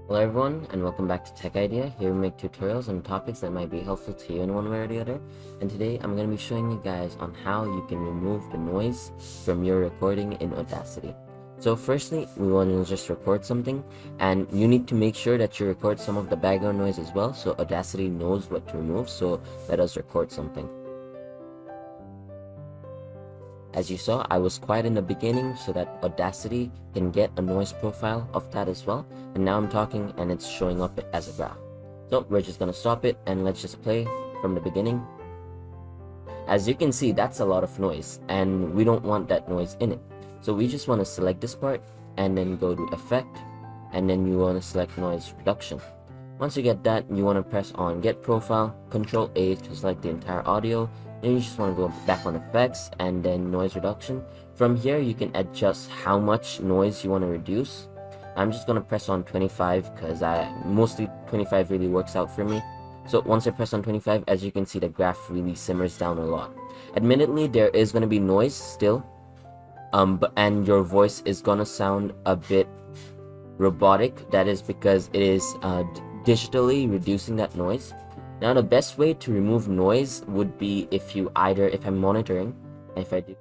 Hello everyone, and welcome back to Tech Idea. Here we make tutorials on topics that might be helpful to you in one way or the other. And today I'm going to be showing you guys on how you can remove the noise from your recording in Audacity. So firstly, we want to just record something, and you need to make sure that you record some of the background noise as well, so Audacity knows what to remove. So let us record something. As you saw, I was quiet in the beginning so that Audacity can get a noise profile of that as well. And now I'm talking and it's showing up as a graph. So we're just going to stop it and let's just play from the beginning. As you can see, that's a lot of noise and we don't want that noise in it. So we just want to select this part and then go to Effect, and then you want to select Noise Reduction. Once you get that, you want to press on Get Profile, Control A to select the entire audio. Then you just want to go back on Effects and then Noise Reduction. From here, you can adjust how much noise you want to reduce. I'm just going to press on 25 because mostly 25 really works out for me. So once I press on 25, as you can see, the graph really simmers down a lot. Admittedly, there is going to be noise still, and your voice is going to sound a bit robotic. That is because it is digitally reducing that noise. Now the best way to remove noise would be if I'm monitoring, if I do